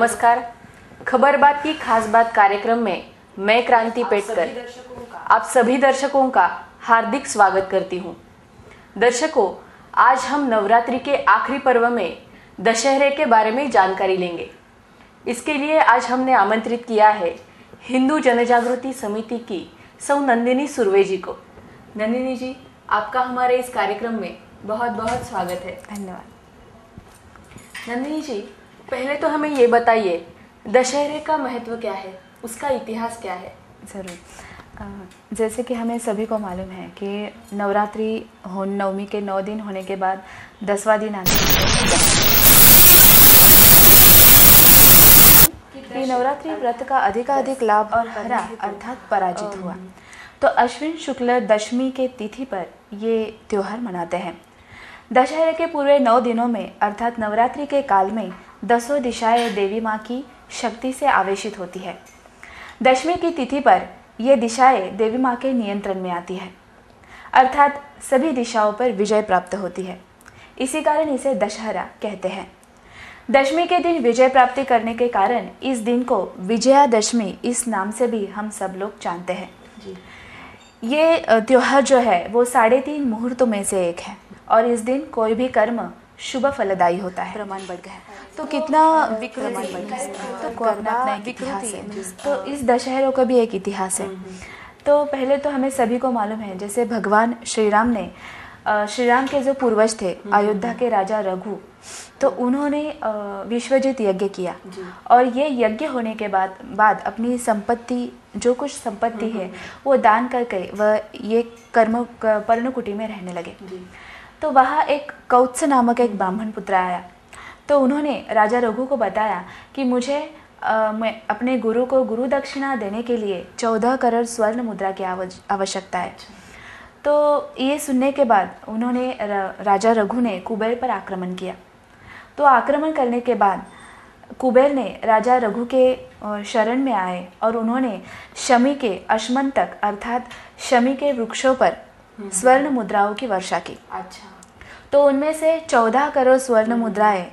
नमस्कार। खबर बात की खास बात कार्यक्रम में मैं क्रांति पेटकर आप सभी दर्शकों का हार्दिक स्वागत करती हूँ। दर्शकों, आज हम नवरात्रि के आखिरी पर्व में दशहरे के बारे में जानकारी लेंगे। इसके लिए आज हमने आमंत्रित किया है हिंदू जनजागृति समिति की सौ नंदिनी सुर्वे जी को। नंदिनी जी, आपका हमारे इस कार्यक्रम में बहुत बहुत स्वागत है। धन्यवाद। नंदिनी जी, पहले तो हमें ये बताइए, दशहरे का महत्व क्या है, उसका इतिहास क्या है? ज़रूर। जैसे कि हमें सभी को मालूम है कि नवरात्रि नवमी के 9 दिन होने के बाद 10वां दिन आता है। नवरात्रि व्रत का अधिकाधिक लाभ और हरा अर्थात पराजित हुआ, तो अश्विन शुक्ल दशमी के तिथि पर ये त्योहार मनाते हैं। दशहरे के पूरे 9 दिनों में अर्थात नवरात्रि के काल में 10 दिशाएं देवी माँ की शक्ति से आवेशित होती है। दशमी की तिथि पर ये दिशाएं देवी माँ के नियंत्रण में आती है, अर्थात सभी दिशाओं पर विजय प्राप्त होती है। इसी कारण इसे दशहरा कहते हैं। दशमी के दिन विजय प्राप्ति करने के कारण इस दिन को विजयादशमी इस नाम से भी हम सब लोग जानते हैं। ये त्योहार जो है वो 3.5 मुहूर्तों में से एक है और इस दिन कोई भी कर्म शुभ फलदायी होता है। प्रमाण बढ़ गया तो कितना प्रमाण बढ़ गया, तो अपना एक इतिहास है। तो इस दशहरे का भी एक इतिहास है। तो पहले तो हमें सभी को मालूम है, जैसे भगवान श्री राम के जो पूर्वज थे अयोध्या के राजा रघु, तो उन्होंने विश्वजित यज्ञ किया और ये यज्ञ होने के बाद अपनी संपत्ति, जो कुछ संपत्ति है वो दान करके वह ये पर्णकुटी में रहने लगे। तो वहाँ एक कौत्स नामक एक ब्राह्मण पुत्र आया, तो उन्होंने राजा रघु को बताया कि मुझे मैं अपने गुरु को गुरु दक्षिणा देने के लिए 14 करोड़ स्वर्ण मुद्रा की आवश्यकता है। तो ये सुनने के बाद उन्होंने राजा रघु ने कुबेर पर आक्रमण किया। तो आक्रमण करने के बाद कुबेर ने राजा रघु के शरण में आए और उन्होंने शमी के अश्मंतक अर्थात शमी के वृक्षों पर स्वर्ण मुद्राओं की वर्षा की। अच्छा। तो उनमें से 14 करोड़ स्वर्ण मुद्राएं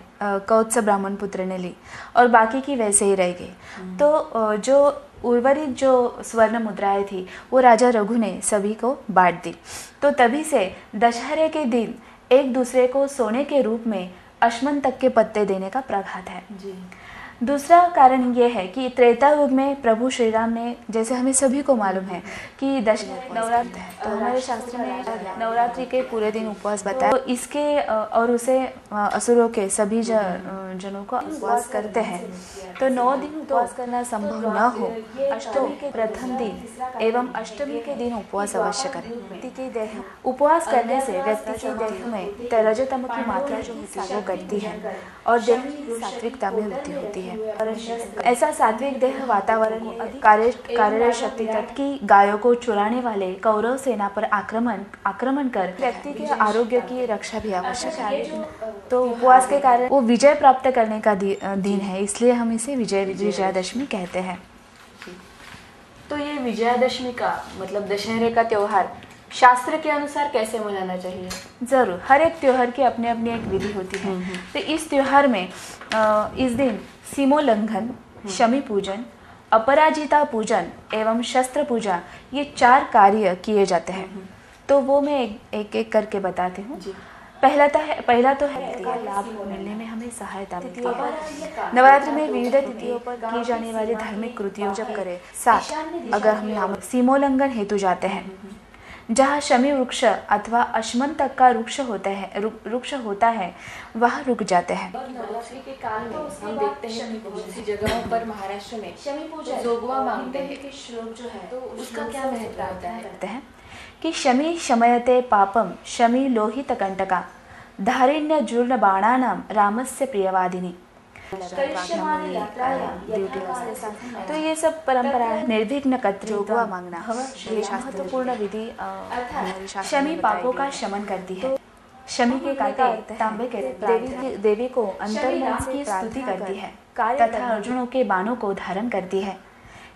कौत्स ब्राह्मण पुत्र ने ली और बाकी की वैसे ही रह गई। तो जो उर्वरित जो स्वर्ण मुद्राएं थी वो राजा रघु ने सभी को बांट दी। तो तभी से दशहरे के दिन एक दूसरे को सोने के रूप में अश्मंतक के पत्ते देने का प्रघात है। दूसरा कारण ये है कि त्रेता युग में प्रभु श्री राम ने, जैसे हमें सभी को मालूम है कि दशहरा नवरात्र है, तो हमारे शास्त्र में नवरात्रि के पूरे दिन उपवास बताया। तो इसके और उसे असुरों के सभी जनों को उपवास करते हैं। तो 9 दिन उपवास करना संभव न हो, अष्टमी के प्रथम दिन एवं अष्टमी के दिन उपवास अवश्य करें। व्यक्ति के देह उपवास करने से व्यक्ति के देह में रजतम की मात्रा जो होती है वो घटती है और देह की सात्विकता में वृद्धि होती है। ऐसा सात्विक देह वातावरण कार्यरत शक्ति तत्व की गायों को चुराने वाले कौरव सेना पर आक्रमण कर व्यक्ति के आरोग्य की रक्षा भी आवश्यक है। तो उपवास के कारण वो विजय प्राप्त करने का दिन है, इसलिए हम इसे विजयादशमी कहते हैं। तो ये विजयादशमी का मतलब दशहरे का त्योहार शास्त्र के अनुसार कैसे मनाना चाहिए? जरूर, हर एक त्योहार की अपनी अपनी एक विधि होती है। तो इस त्योहार में इस दिन सीमोल्लंघन, शमी पूजन, अपराजिता पूजन एवं शस्त्र पूजा, ये 4 कार्य किए जाते हैं। तो वो मैं एक एक करके बताती हूँ। पहला तो है लाभ मिलने में हमें सहायता मिलती है। नवरात्रि में विविध तिथियों पर की जाने वाली धार्मिक कृतियों जब करें। 7 अगर हम यहाँ सीमोल्लंघन हेतु जाते हैं, जहाँ शमी वृक्ष अथवा अश्मंतक का वृक्ष होता है वह रुक जाते हैं। नवरात्रि के काल में हम देखते हैं कि बहुत सी जगहों पर महाराष्ट्र में शमी पूजा जोगवा मांगते हैं। श्लोक जो है तो उसका क्या महत्व होता है कि शमी शमयते पापम शमी लोहित कंटका धारिण्य जूर्ण बाणानां रामस्य प्रियवादिनी। तो ये सब परंपरा है। निर्विघ्न जोगवा मांगना ये महत्वपूर्ण विधि शमी पापों का शमन करती है। शमी के कांटे तांबे के देवी को अंतर्मन की स्तुति करती है तथा अर्जुनों के बाणों को धारण करती है।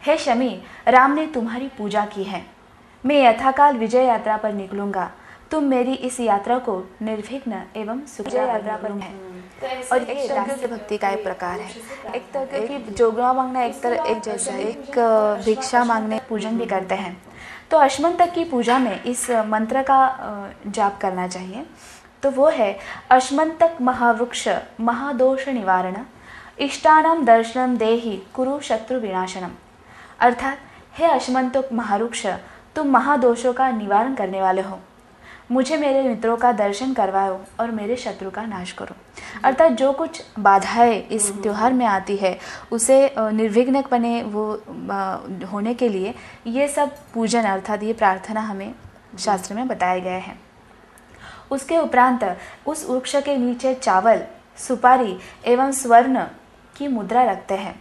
हे शमी, राम ने तुम्हारी पूजा की है। मैं यथाकाल विजय यात्रा पर निकलूंगा। तुम मेरी इस यात्रा को निर्विघ्न एवं सुखद यात्रा पर है। और ये दास्य भक्ति का एक प्रकार है। एक तरह की जोगवा मांगना एक जैसा एक भिक्षा मांगने पूजन भी करते हैं। तो अश्मंतक की पूजा में इस मंत्र का जाप करना चाहिए। तो वो है अश्मंतक महावृक्ष महादोष निवारण इष्टानाम दर्शनम देहि कुरु शत्रु विनाशनम। अर्थात हे अश्मंतक महावृक्ष, तुम महादोषों का निवारण करने वाले हो, मुझे मेरे मित्रों का दर्शन करवाओ और मेरे शत्रु का नाश करो। अर्थात जो कुछ बाधाएं इस त्योहार में आती है उसे निर्विघ्न बने वो होने के लिए ये सब पूजन अर्थात ये प्रार्थना हमें शास्त्र में बताए गए हैं। उसके उपरांत उस वृक्ष के नीचे चावल, सुपारी एवं स्वर्ण की मुद्रा रखते हैं।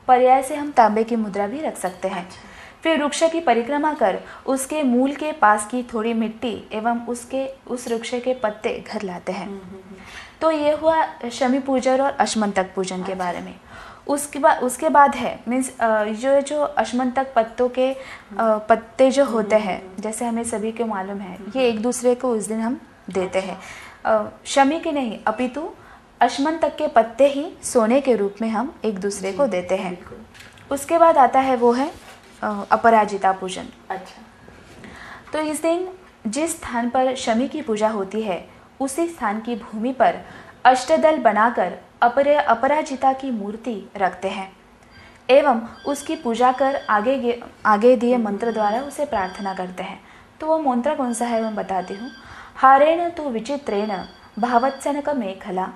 पर्याय से हम तांबे की मुद्रा भी रख सकते हैं। फिर वृक्ष की परिक्रमा कर उसके मूल के पास की थोड़ी मिट्टी एवं उस वृक्ष के पत्ते घर लाते हैं। तो ये हुआ शमी पूजन और अश्मंतक पूजन के बारे में। उसके बाद है मीन्स जो अश्मंतक पत्तों के पत्ते जो होते हैं, जैसे हमें सभी को मालूम है, ये एक दूसरे को उस दिन हम देते हैं। शमी के नहीं अपितु अश्मंतक के पत्ते ही सोने के रूप में हम एक दूसरे को देते हैं। उसके बाद आता है वो है अपराजिता पूजन। अच्छा, तो इस दिन जिस स्थान पर शमी की पूजा होती है उसी स्थान की भूमि पर अष्टदल बनाकर अपराजिता की मूर्ति रखते हैं एवं उसकी पूजा कर आगे दिए मंत्र द्वारा उसे प्रार्थना करते हैं। तो वो मंत्र कौन सा है मैं बताती हूँ। हारेण तु विचित्रेण भावत्सनक मेखला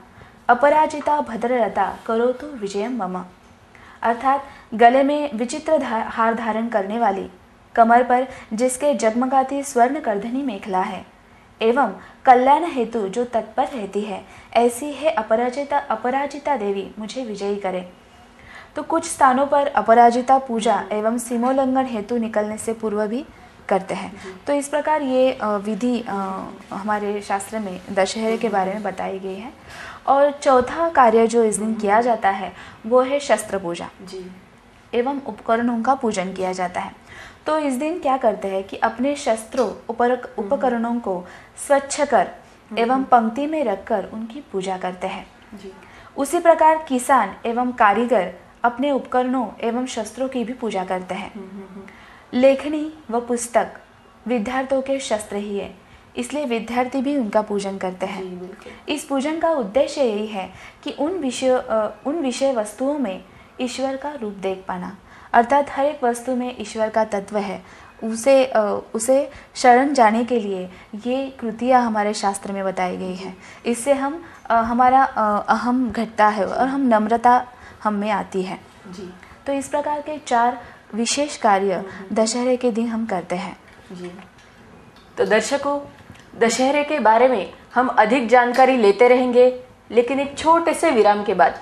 अपराजिता भद्रलता करोतु विजयम मम। अर्थात गले में विचित्र हार धारण करने वाली, कमर पर जिसके जगमगाती स्वर्ण करधनी मेखला है एवं कल्याण हेतु जो तत्पर रहती है, ऐसी है अपराजिता देवी मुझे विजयी करे। तो कुछ स्थानों पर अपराजिता पूजा एवं सीमोल्लंघन हेतु निकलने से पूर्व भी करते हैं। तो इस प्रकार ये विधि हमारे शास्त्र में दशहरे के बारे में बताई गई है। और चौथा कार्य जो इस दिन किया जाता है वो है शस्त्र पूजा एवं उपकरणों का पूजन किया जाता है। तो इस दिन क्या करते हैं कि अपने शस्त्रों उपकरणों को स्वच्छ कर एवं पंक्ति में रखकर उनकी पूजा करते हैं। उसी प्रकार किसान एवं कारीगर अपने उपकरणों एवं शस्त्रों की भी पूजा करते हैं। लेखनी व पुस्तक विद्यार्थियों के शस्त्र ही है, इसलिए विद्यार्थी भी उनका पूजन करते हैं। इस पूजन का उद्देश्य यही है कि उन विषय वस्तुओं में ईश्वर का रूप देख पाना। अर्थात हर एक वस्तु में ईश्वर का तत्व है, उसे शरण जाने के लिए ये कृतियाँ हमारे शास्त्र में बताई गई है। इससे हम हमारा अहम घटता है और हम नम्रता हम में आती है। तो इस प्रकार के 4 विशेष कार्य दशहरे के दिन हम करते हैं। तो दर्शकों, दशहरे के बारे में हम अधिक जानकारी लेते रहेंगे, लेकिन एक छोटे से विराम के बाद।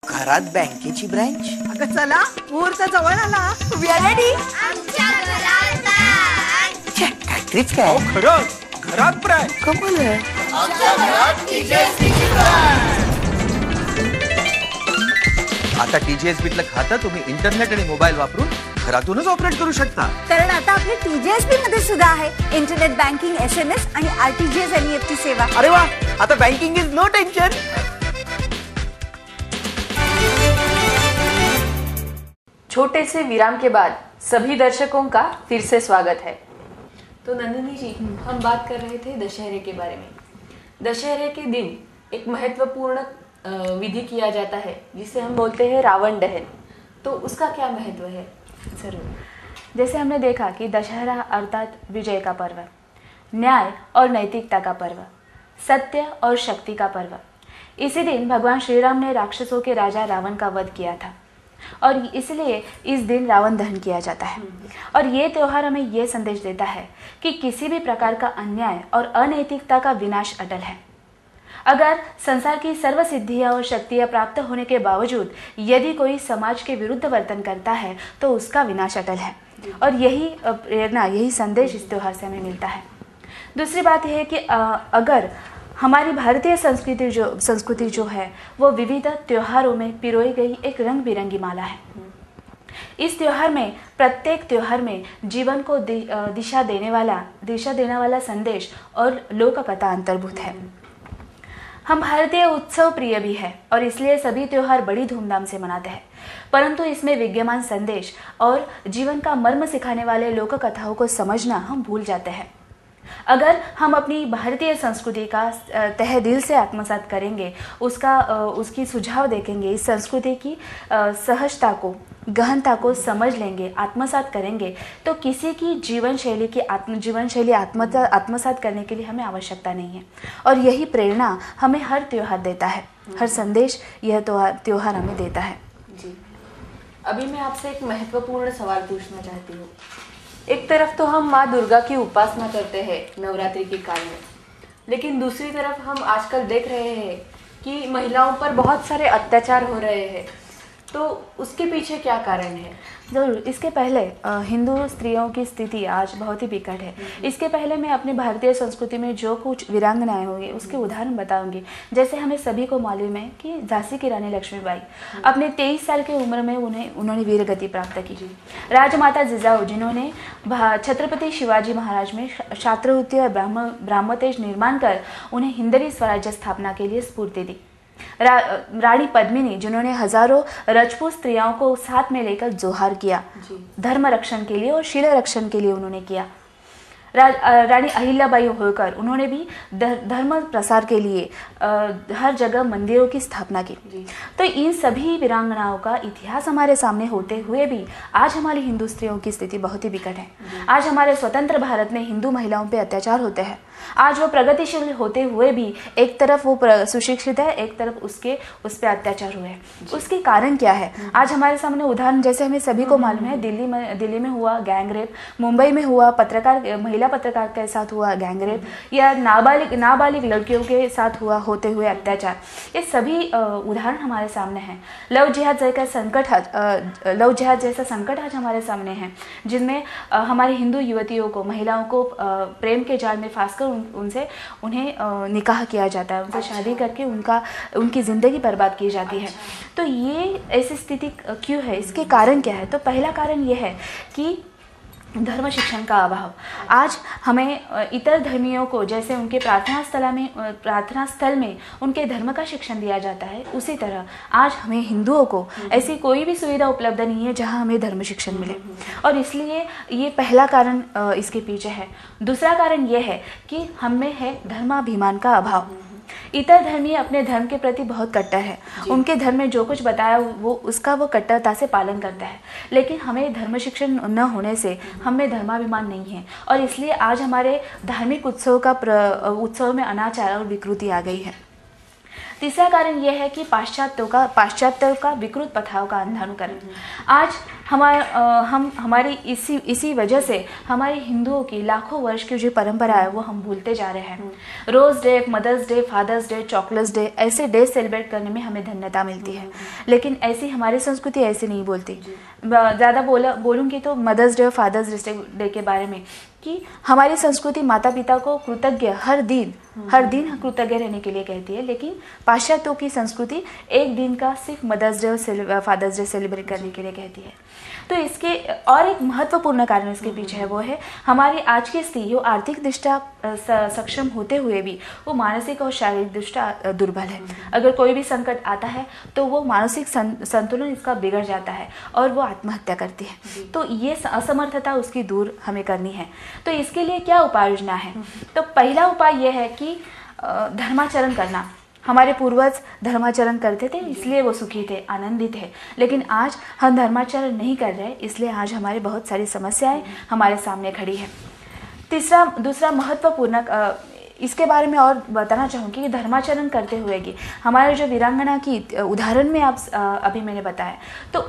घरात बँकेची ब्रँच. अगं चला, मुहूर्त जवळ आला. We are ready. काहीतरीच काय. खरंच घरात ब्रँच. कमाल आहे. आता TGSBतलं खातं तुम्ही इंटरनेट आणि मोबाईल वापरून घरातूनच ऑपरेट करू शकता. कारण आता आपली TGSB मध्ये सुद्धा आहे इंटरनेट बँकिंग, SMS आणि RTGS NEFT सेवा. अरे वा, आता बँकिंग इज नो टेन्शन. छोटे से विराम के बाद सभी दर्शकों का फिर से स्वागत है। तो नंदिनी जी, हम बात कर रहे थे दशहरे के बारे में। दशहरे के दिन एक महत्वपूर्ण विधि किया जाता है जिसे हम बोलते हैं रावण दहन। तो उसका क्या महत्व है? जरूर। जैसे हमने देखा कि दशहरा अर्थात विजय का पर्व, न्याय और नैतिकता का पर्व, सत्य और शक्ति का पर्व। इसी दिन भगवान श्री राम ने राक्षसों के राजा रावण का वध किया था और इसलिए इस दिन रावण दहन किया जाता है। और ये त्यौहार हमें ये संदेश देता है कि किसी भी प्रकार का अन्याय और अनैतिकता का विनाश अटल है। अगर संसार की सर्व सिद्धियां और शक्तियां प्राप्त होने के बावजूद यदि कोई समाज के विरुद्ध वर्तन करता है तो उसका विनाश अटल है। और यही प्रेरणा, यही संदेश इस त्यौहार से हमें मिलता है। दूसरी बात यह है कि अगर हमारी भारतीय संस्कृति जो है वो विविध त्योहारों में पिरोई गई एक रंग बिरंगी माला है। इस त्योहार में, प्रत्येक त्योहार में जीवन को दिशा देने वाला संदेश और लोक कथा अंतर्भूत है। हम भारतीय उत्सव प्रिय भी है और इसलिए सभी त्योहार बड़ी धूमधाम से मनाते हैं, परंतु इसमें विद्यमान संदेश और जीवन का मर्म सिखाने वाले लोक कथाओं को समझना हम भूल जाते हैं। अगर हम अपनी भारतीय संस्कृति का तहे दिल से आत्मसात करेंगे, उसकी सुझाव देखेंगे, इस संस्कृति की सहजता को, गहनता को समझ लेंगे, आत्मसात करेंगे, तो किसी की जीवन शैली आत्मसात करने के लिए हमें आवश्यकता नहीं है। और यही प्रेरणा हमें हर त्योहार देता है, हर संदेश यह त्योहार हमें देता है। जी, अभी मैं आपसे एक महत्वपूर्ण सवाल पूछना चाहती हूँ। एक तरफ तो हम माँ दुर्गा की उपासना करते हैं नवरात्रि के काल में, लेकिन दूसरी तरफ हम आजकल देख रहे हैं कि महिलाओं पर बहुत सारे अत्याचार हो रहे हैं, तो उसके पीछे क्या कारण है? ज़रूर। इसके पहले हिंदू स्त्रियों की स्थिति आज बहुत ही विकट है। इसके पहले मैं अपनी भारतीय संस्कृति में जो कुछ वीरांगनाएं होंगी उसके उदाहरण बताऊंगी। जैसे हमें सभी को मालूम है कि झांसी की रानी लक्ष्मीबाई अपने 23 साल की उम्र में उन्होंने वीरगति प्राप्त की। राजमाता जिजाऊ, जिन्होंने छत्रपति शिवाजी महाराज में क्षात्रवृत्ति और ब्राह्मतेज निर्माण कर उन्हें हिंदवी स्वराज्य स्थापना के लिए स्फूर्ति दी। रानी पद्मिनी, जिन्होंने हजारों राजपूत स्त्रियों को साथ में लेकर जोहार किया, धर्म रक्षण के लिए और शील रक्षण के लिए उन्होंने किया। रानी अहिल्याबाई होलकर, उन्होंने भी धर्म प्रसार के लिए हर जगह मंदिरों की स्थापना की। तो इन सभी वीरांगनाओं का इतिहास हमारे सामने होते हुए भी आज हमारी हिंदू स्त्रियों की स्थिति बहुत ही विकट है। आज हमारे स्वतंत्र भारत में हिंदू महिलाओं पे अत्याचार होते हैं। आज वो प्रगतिशील होते हुए भी एक तरफ वो सुशिक्षित है, एक तरफ उस पर अत्याचार हुए हैं। उसके कारण क्या है? आज हमारे सामने उदाहरण, जैसे हमें सभी को मालूम है, दिल्ली में हुआ गैंग रेप, मुंबई में हुआ महिला पत्रकार के साथ हुआ गैंग रेप, या नाबालिग लड़कियों के साथ होते हुए अत्याचार, ये सभी उदाहरण हमारे सामने हैं। लव जिहाद जैसा संकट आज हमारे सामने है, जिनमें हमारी हिंदू युवतियों को, महिलाओं को प्रेम के जाल में फांसकर उन्हें निकाह किया जाता है, उनसे शादी करके उनकी जिंदगी बर्बाद की जाती है। तो ये ऐसी स्थिति क्यों है? इसके कारण क्या है? तो पहला कारण ये है कि धर्म शिक्षण का अभाव। आज हमें इतर धर्मियों को जैसे उनके प्रार्थना स्थल में उनके धर्म का शिक्षण दिया जाता है, उसी तरह आज हमें हिंदुओं को ऐसी कोई भी सुविधा उपलब्ध नहीं है जहां हमें धर्म शिक्षण मिले, और इसलिए ये पहला कारण इसके पीछे है। दूसरा कारण ये है कि हमें है धर्माभिमान का अभाव। इतर धर्मी अपने धर्म के प्रति बहुत कट्टर है, उनके धर्म में जो कुछ बताया वो कट्टरता से पालन करता है, लेकिन हमें धर्म शिक्षण न होने से हमें धर्माभिमान नहीं है, और इसलिए आज हमारे धार्मिक उत्सव में अनाचार और विकृति आ गई है। तीसरा कारण यह है कि पाश्चात्यों का विकृत प्रथाओं का अंधानुकरण। आज हमारी इसी वजह से हमारी हिंदुओं की लाखों वर्ष की जो परंपरा है वो हम भूलते जा रहे हैं। Rose day, mother's day, father's day, chocolates day, ऐसे डे सेलिब्रेट करने में हमें धन्यता मिलती है, लेकिन ऐसी हमारी संस्कृति ऐसी नहीं बोलती। ज़्यादा बोलूँगी तो मदर्स डे और फादर्स डे के बारे में कि हमारी संस्कृति माता पिता को कृतज्ञ हर दिन कृतज्ञ रहने के लिए कहती है, लेकिन पाश्चात्यों की संस्कृति एक दिन का सिर्फ मदर्स डे और फादर्स डे सेलिब्रेट करने के लिए कहती है। तो इसके और एक महत्वपूर्ण कारण इसके पीछे है, वो है हमारी आज की स्त्री आर्थिक दृष्टया सक्षम होते हुए भी वो मानसिक और शारीरिक दृष्टया दुर्बल है। अगर कोई भी संकट आता है तो वो मानसिक संतुलन इसका बिगड़ जाता है और वो आत्महत्या करती है। तो ये असमर्थता उसकी दूर हमें करनी है। तो इसके लिए क्या उपाय योजना है? तो पहला उपाय यह है कि धर्माचरण करना। हमारे पूर्वज धर्माचरण करते थे, इसलिए वो सुखी थे, आनंदित थे, लेकिन आज हम धर्माचरण नहीं कर रहे, इसलिए आज हमारे बहुत सारी समस्याएं हमारे सामने खड़ी है। दूसरा महत्वपूर्ण इसके बारे में और बताना चाहूँगी कि धर्माचरण करते हुए कि हमारे जो वीरांगना की उदाहरण में अभी मैंने बताया, तो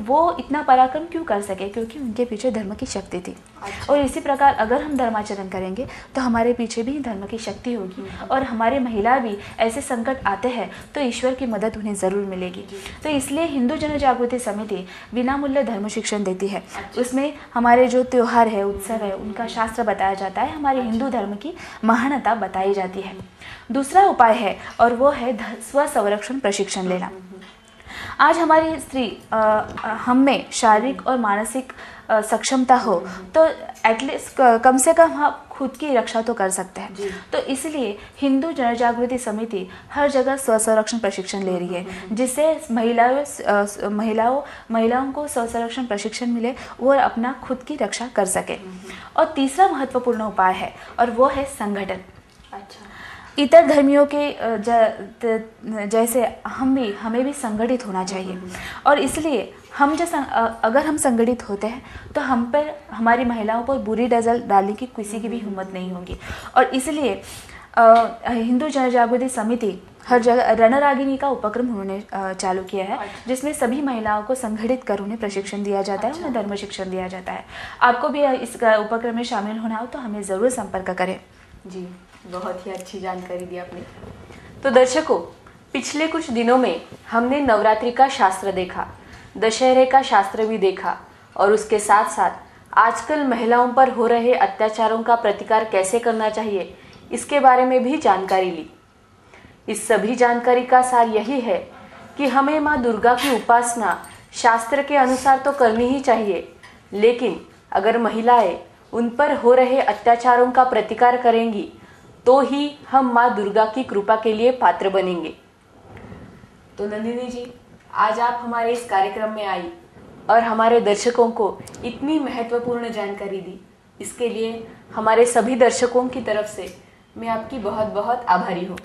वो इतना पराक्रम क्यों कर सके? क्योंकि उनके पीछे धर्म की शक्ति थी। और इसी प्रकार अगर हम धर्माचरण करेंगे तो हमारे पीछे भी धर्म की शक्ति होगी और हमारे महिला भी ऐसे संकट आते हैं तो ईश्वर की मदद उन्हें ज़रूर मिलेगी। तो इसलिए हिंदू जन जागृति समिति विनामूल्य धर्म शिक्षण देती है। उसमें हमारे जो त्यौहार है, उत्सव है, उनका शास्त्र बताया जाता है, हमारे हिंदू धर्म की महानता बताई जाती है। दूसरा उपाय है और वो है स्व संरक्षण प्रशिक्षण लेना। आज हमारी स्त्री हम में शारीरिक और मानसिक सक्षमता हो तो एटलीस्ट कम से कम हम खुद की रक्षा तो कर सकते हैं। तो इसलिए हिंदू जन जागृति समिति हर जगह स्व संरक्षण प्रशिक्षण ले रही है, जिससे महिलाओं को स्व संरक्षण प्रशिक्षण मिले, वो अपना खुद की रक्षा कर सके। और तीसरा महत्वपूर्ण उपाय है और वो है संगठन। इतर धर्मियों के जैसे हमें भी संगठित होना चाहिए और इसलिए अगर हम संगठित होते हैं तो हम पर, हमारी महिलाओं पर बुरी नज़र डालने की किसी की भी हिम्मत नहीं होगी। और इसलिए हिंदू जन जागृति समिति हर जगह रणरागिनी का उपक्रम उन्होंने चालू किया है, जिसमें सभी महिलाओं को संगठित कर उन्हें प्रशिक्षण दिया जाता है, उन्हें धर्म शिक्षण दिया जाता है। आपको भी इस उपक्रम में शामिल होना हो तो हमें ज़रूर संपर्क करें। जी, बहुत ही अच्छी जानकारी दी आपने। तो दर्शकों, पिछले कुछ दिनों में हमने नवरात्रि का शास्त्र देखा, दशहरे का शास्त्र भी देखा और उसके साथ साथ आजकल महिलाओं पर हो रहे अत्याचारों का प्रतिकार कैसे करना चाहिए इसके बारे में भी जानकारी ली। इस सभी जानकारी का सार यही है कि हमें माँ दुर्गा की उपासना शास्त्र के अनुसार तो करनी ही चाहिए, लेकिन अगर महिलाएं उन पर हो रहे अत्याचारों का प्रतिकार करेंगी तो ही हम माँ दुर्गा की कृपा के लिए पात्र बनेंगे। तो नंदिनी जी, आज आप हमारे इस कार्यक्रम में आई और हमारे दर्शकों को इतनी महत्वपूर्ण जानकारी दी, इसके लिए हमारे सभी दर्शकों की तरफ से मैं आपकी बहुत बहुत आभारी हूँ।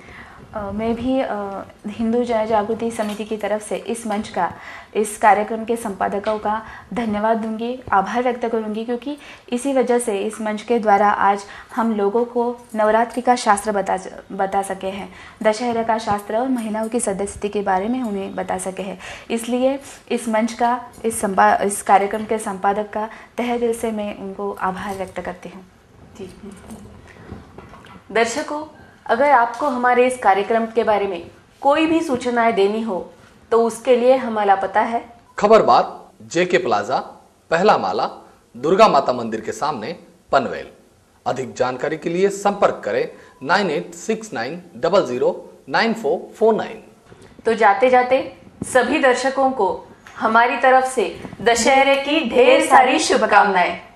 मैं भी हिंदू जन जागृति समिति की तरफ से इस मंच का, इस कार्यक्रम के संपादकों का धन्यवाद दूंगी, आभार व्यक्त करूंगी, क्योंकि इसी वजह से इस मंच के द्वारा आज हम लोगों को नवरात्रि का शास्त्र बता सके हैं, दशहरा का शास्त्र और महिलाओं की सदस्यता के बारे में उन्हें बता सके हैं। इसलिए इस मंच का, इस कार्यक्रम के संपादक का तहे दिल से मैं उनको आभार व्यक्त करती हूँ। जी दर्शकों, अगर आपको हमारे इस कार्यक्रम के बारे में कोई भी सूचनाएं देनी हो तो उसके लिए हमारा पता है खबर बात, JK प्लाजा, पहला माला, दुर्गा माता मंदिर के सामने, पनवेल। अधिक जानकारी के लिए संपर्क करें 9869009449। तो जाते जाते सभी दर्शकों को हमारी तरफ से दशहरे की ढेर सारी शुभकामनाएं।